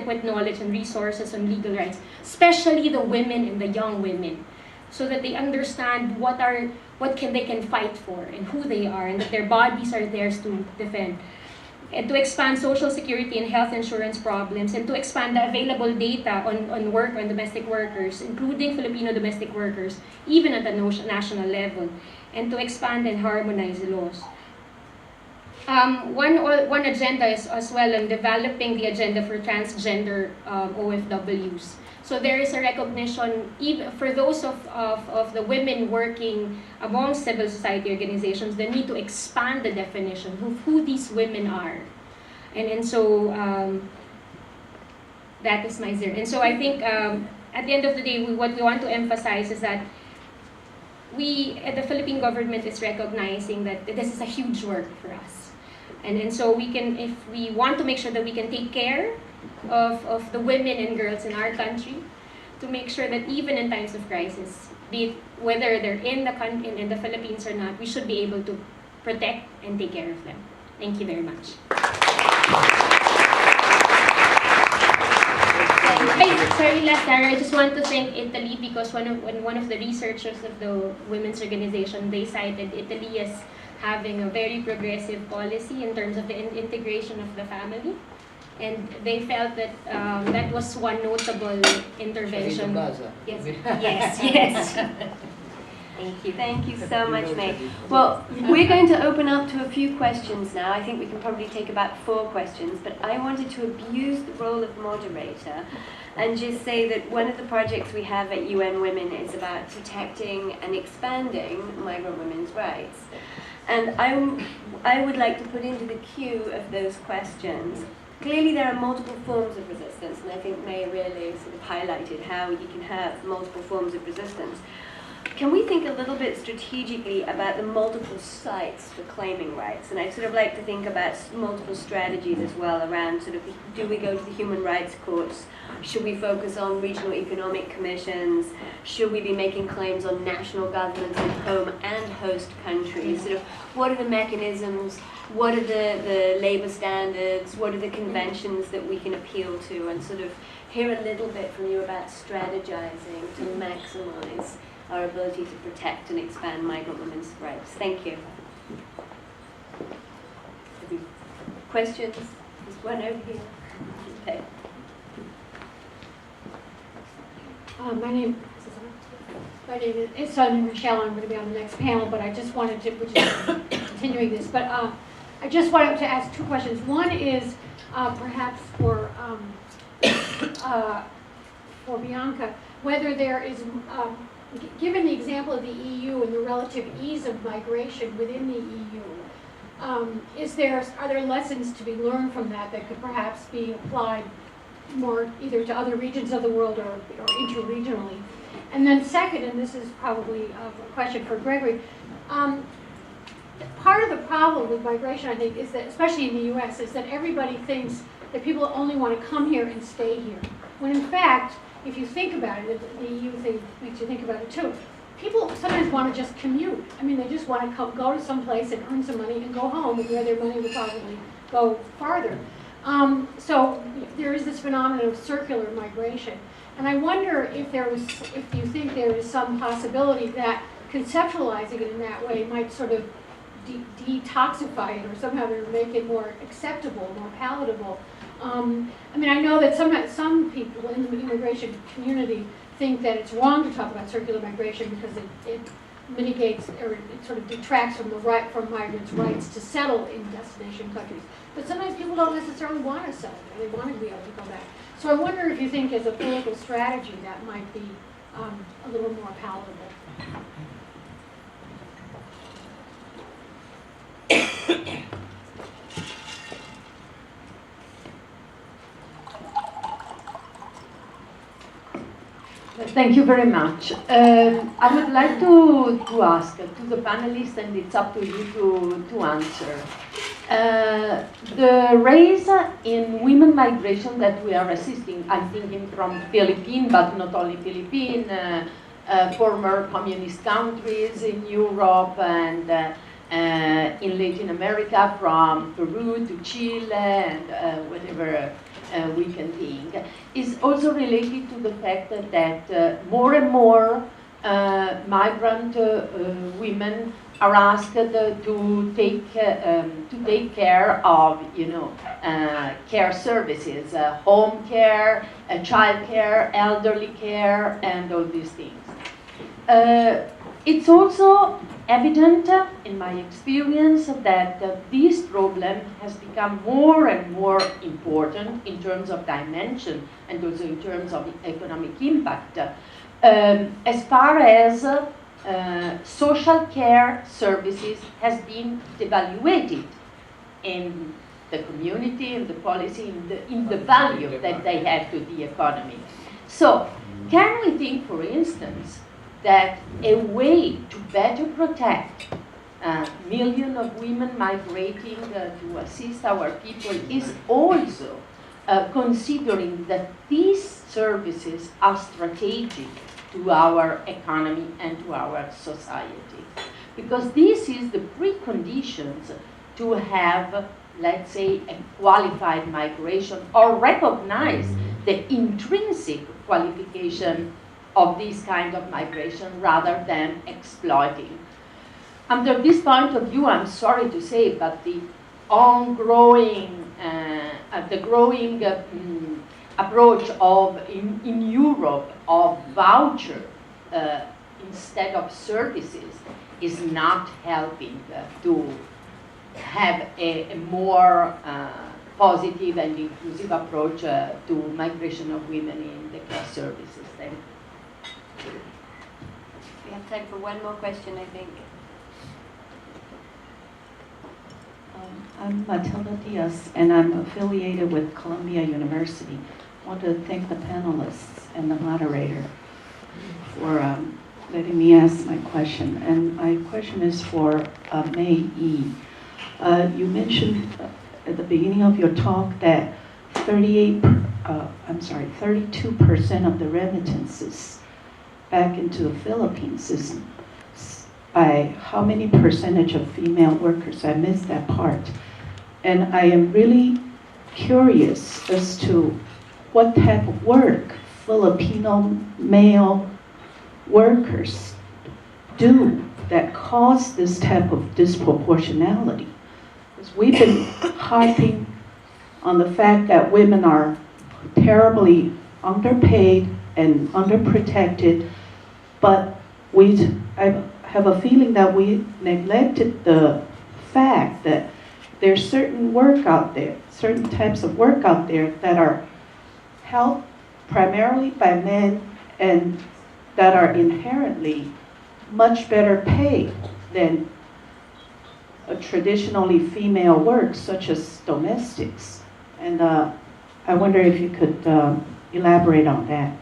adequate knowledge and resources on legal rights, especially the women and the young women, so that they understand they can fight for and who they are, and that their bodies are theirs to defend. And to expand social security and health insurance problems, and to expand the available data on work on domestic workers, including Filipino domestic workers, even at the national level, and to expand and harmonize laws. One agenda is as well on developing the agenda for transgender OFWs. So there is a recognition, even for those of the women working among civil society organizations, the need to expand the definition of who these women are. And so that is my zero. And so I think at the end of the day, what we want to emphasize is that the Philippine government is recognizing that this is a huge work for us. And so we can, if we want to make sure that we can take care of the women and girls in our country, to make sure that even in times of crisis, be it whether they're in the Philippines or not, we should be able to protect and take care of them. Thank you very much. Sorry, Sarah, I just want to thank Italy, because one of the researchers of the women's organization, they cited Italy as having a very progressive policy in terms of the integration of the family. And they felt that that was one notable intervention. Yes, yes, yes. Thank you. Thank you so much, May. Well, we're going to open up to a few questions now. I think we can probably take about 4 questions, but I wanted to abuse the role of moderator and just say that one of the projects we have at UN Women is about protecting and expanding migrant women's rights. And I would like to put into the queue of those questions. Clearly there are multiple forms of resistance, and I think May really sort of highlighted how you can have multiple forms of resistance. Can we think a little bit strategically about the multiple sites for claiming rights? And I'd sort of like to think about multiple strategies as well around sort of, do we go to the human rights courts? Should we focus on regional economic commissions? Should we be making claims on national governments in home and host countries? Sort of, what are the mechanisms? What are the labor standards? What are the conventions that we can appeal to? And sort of hear a little bit from you about strategizing to maximize our ability to protect and expand migrant women's rights. Thank you. Questions? There's one over here. Okay. My name is Michelle. I'm going to be on the next panel, but I just wanted to, which is continuing this, but I just wanted to ask 2 questions. One is perhaps for Bianca, whether there is, given the example of the EU and the relative ease of migration within the EU, are there lessons to be learned from that could perhaps be applied more either to other regions of the world or interregionally? And then second, and this is probably a question for Gregory, part of the problem with migration, I think, is that, especially in the US, is that everybody thinks that people only want to come here and stay here. When in fact, if you think about it, the EU thing makes you think about it too, people sometimes want to just commute. I mean, they just want to go to some place and earn some money and go home, and where their money will probably go farther. So there is this phenomenon of circular migration. And I wonder if you think there is some possibility that conceptualizing it in that way might sort of detoxify it, or somehow make it more acceptable, more palatable. I mean, I know that some people in the immigration community think that it's wrong to talk about circular migration because it mitigates, or it sort of detracts from migrants' rights to settle in destination countries. But sometimes people don't necessarily want to settle there; they want to be able to go back. So I wonder if you think, as a political strategy, that might be a little more palatable. Thank you very much. I would like to ask to the panelists, and it's up to you to answer. The rise in women migration that we are assisting, I'm thinking from Philippines, but not only Philippines, former communist countries in Europe and in Latin America, from Peru to Chile and whatever we can think. is also related to the fact that more and more migrant women are asked to take care of, care services, home care, child care, elderly care, and all these things. It's also evident, in my experience, that this problem has become more and more important in terms of dimension and also in terms of economic impact, as far as social care services has been devaluated in the community, in the policy, in the value that they have to the economy. So, can we think, for instance, that a way to better protect millions of women migrating to assist our people is also considering that these services are strategic to our economy and to our society? Because this is the preconditions to have, let's say, a qualified migration or recognize the intrinsic qualification of this kind of migration rather than exploiting. Under this point of view, I'm sorry to say, but the growing approach of in Europe of voucher instead of services is not helping to have a more positive and inclusive approach to migration of women in the care services. Thank you. We have time for one more question, I think. I'm Matilda Diaz, and I'm affiliated with Columbia University. I want to thank the panelists and the moderator for letting me ask my question. And my question is for May E. You mentioned at the beginning of your talk that 32% of the remittances back into the Philippines is by how many percentage of female workers? I missed that part. And I am really curious as to what type of work Filipino male workers do that cause this type of disproportionality. Because we've been harping on the fact that women are terribly underpaid and underprotected, but I have a feeling that we neglected the fact that there's certain work out there, certain types of work out there that are held primarily by men and that are inherently much better paid than a traditionally female work, such as domestics. And I wonder if you could elaborate on that.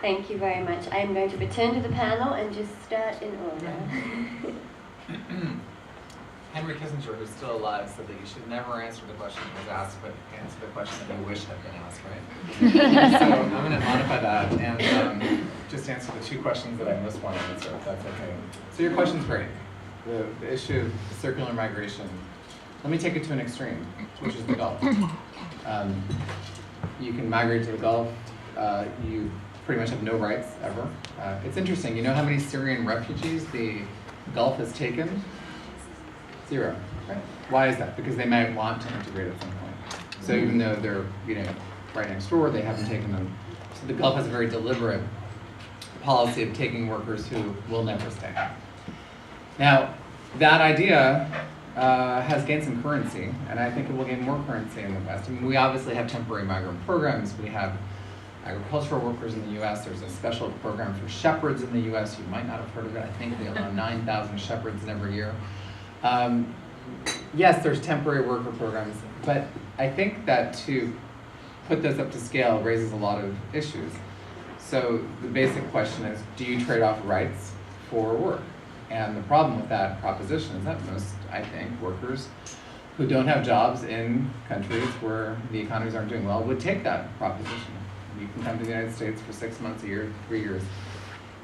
Thank you very much. I am going to return to the panel and just start in order. Henry Kissinger, who's still alive, said that you should never answer the question that was asked, but answer the question that you wish had been asked, right? So I'm going to modify that and just answer the two questions that I most want to answer, if that's okay. So your question's great. The issue of circular migration. Let me take it to an extreme, which is the Gulf. You can migrate to the Gulf. You pretty much have no rights ever. It's interesting. You know how many Syrian refugees the Gulf has taken? 0. Right? Why is that? Because they might want to integrate at some point. So even though they're right next door, they haven't taken them. So the Gulf has a very deliberate policy of taking workers who will never stay. Now, that idea has gained some currency, and I think it will gain more currency in the West. I mean, we obviously have temporary migrant programs. We have agricultural workers in the U.S. There's a special program for shepherds in the U.S. You might not have heard of it. I think they allow 9,000 shepherds every year. Yes, there's temporary worker programs, but I think that to put those up to scale raises a lot of issues. So the basic question is, do you trade off rights for work? And the problem with that proposition is that most, I think, workers who don't have jobs in countries where the economies aren't doing well would take that proposition. You can come to the United States for 6 months, a year, 3 years,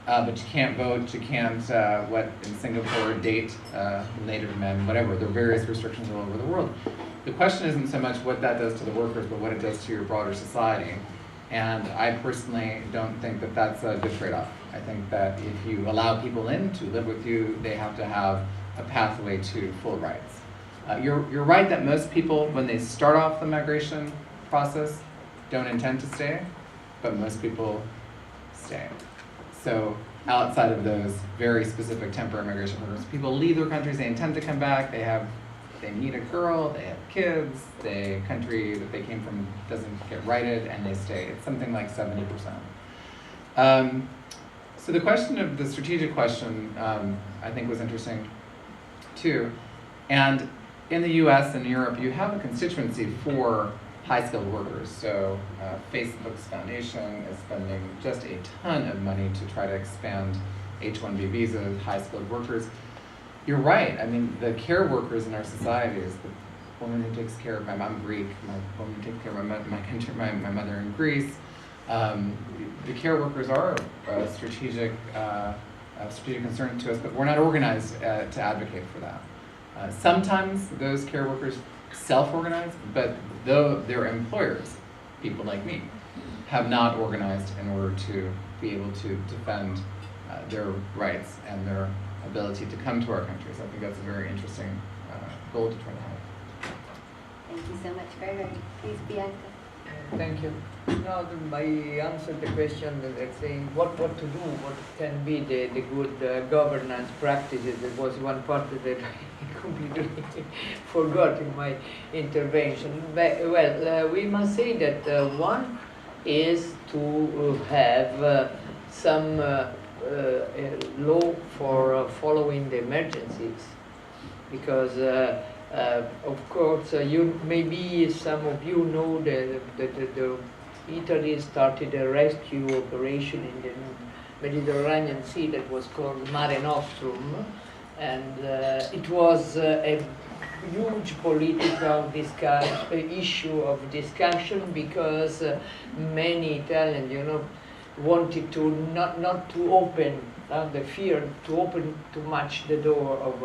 but you can't vote, you can't, in Singapore, date native men, whatever. There are various restrictions all over the world. the question isn't so much what that does to the workers, but what it does to your broader society. And I personally don't think that that's a good trade-off. I think that if you allow people in to live with you, they have to have a pathway to full rights. You're right that most people, when they start off the migration process, don't intend to stay, but most people stay. So outside of those very specific temporary migration programs, people leave their countries, they intend to come back, they meet a girl, they have kids, the country that they came from doesn't get righted, and they stay. It's something like 70%. So the question of the strategic question, I think was interesting too. And in the US and Europe, you have a constituency for high-skilled workers. So Facebook's foundation is spending just a ton of money to try to expand H-1B visas, high-skilled workers. You're right. I mean, the care workers in our society is the woman who takes care of I'm Greek, my woman who takes care of my mother in Greece. The care workers are a strategic concern to us, but we're not organized to advocate for that. Sometimes those care workers self-organize, but though their employers, people like me, have not organized in order to be able to defend their rights and their ability to come to our countries. I think that's a very interesting goal to try to have. Thank you so much. Very good. Please, Bianca. Thank you. Now, I answered the question, let's say, what to do, what can be the good governance practices. There was one part that I completely forgot in my intervention. But, well, we must say that one is to have some law for following the emergencies, because of course maybe some of you know that Italy started a rescue operation in the Mediterranean Sea that was called Mare Nostrum, and it was a huge political issue of discussion, because many Italians, wanted to not to open the fear to open too much the door of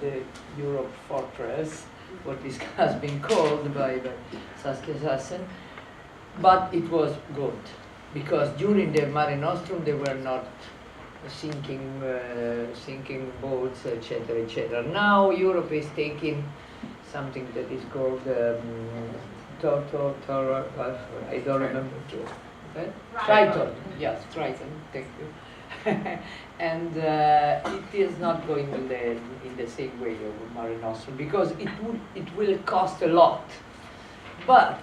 the Europe fortress, what is has been called by Saskia Sassen, but it was good, because during the Mare Nostrum they were not sinking boats, etc., etc. Now Europe is taking something that is called I don't remember. Triton, yes, Triton. Thank you. And it is not going in the same way of Mare Nostrum, because it will cost a lot. But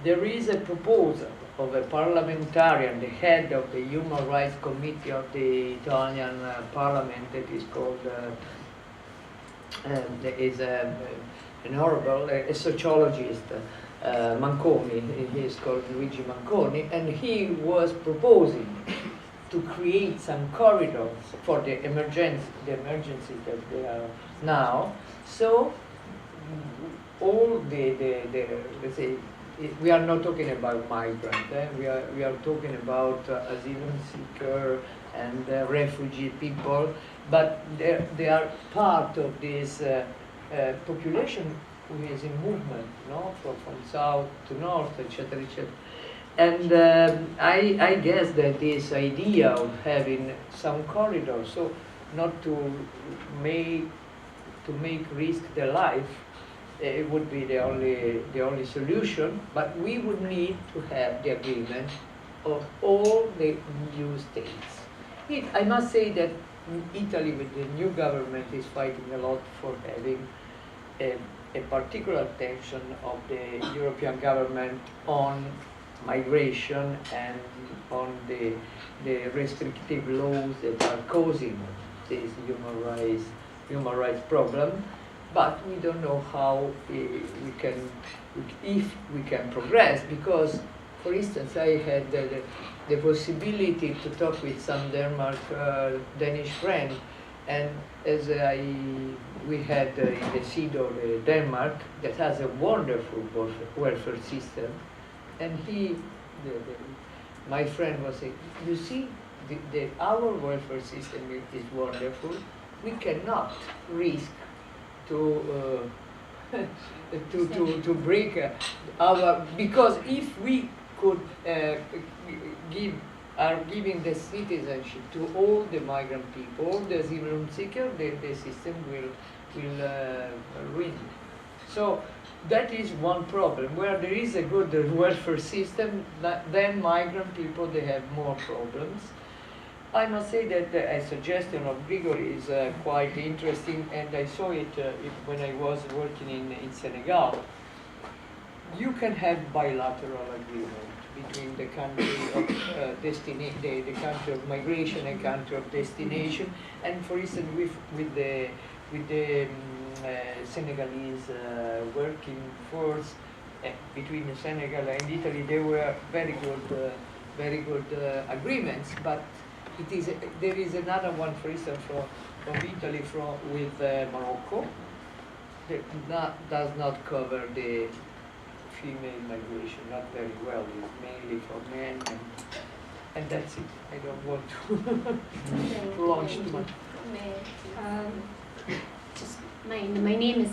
there is a proposal of a parliamentarian, the head of the Human Rights Committee of the Italian Parliament, that is called an honorable, a sociologist. Manconi, he is called Luigi Manconi, and he was proposing to create some corridors for the emergencies that they are now. So all the let's say, we are not talking about migrants. We are talking about asylum seeker and refugee people, but they are part of this population who is in movement, from south to north, etc., etc. And I guess that this idea of having some corridor, so not to make risk their life, it would be the only solution. But we would need to have the agreement of all the EU states. I must say that Italy, with the new government, is fighting a lot for having a particular attention of the European government on migration and on the restrictive laws that are causing this human rights problem. But we don't know how if we can progress, because, for instance, I had the possibility to talk with some Danish friend, and as we had in the CEDAW, Denmark, that has a wonderful welfare system, and my friend was saying, you see, our welfare system is wonderful. We cannot risk to to break our, because if we could are giving the citizenship to all the migrant people, all the asylum seeker, the system will ruin. So that is one problem. Where there is a good welfare system, then migrant people, they have more problems. I must say that a suggestion of Grigori is quite interesting, and I saw it when I was working in Senegal. You can have bilateral agreement between the country of the country of migration and country of destination, and for instance with the Senegalese working force between Senegal and Italy, there were very good agreements, but there is another one, for instance, from Italy with Morocco that does not cover the female migration, not very well. It's mainly for men, and that's it. I don't want to prolong too much. My name is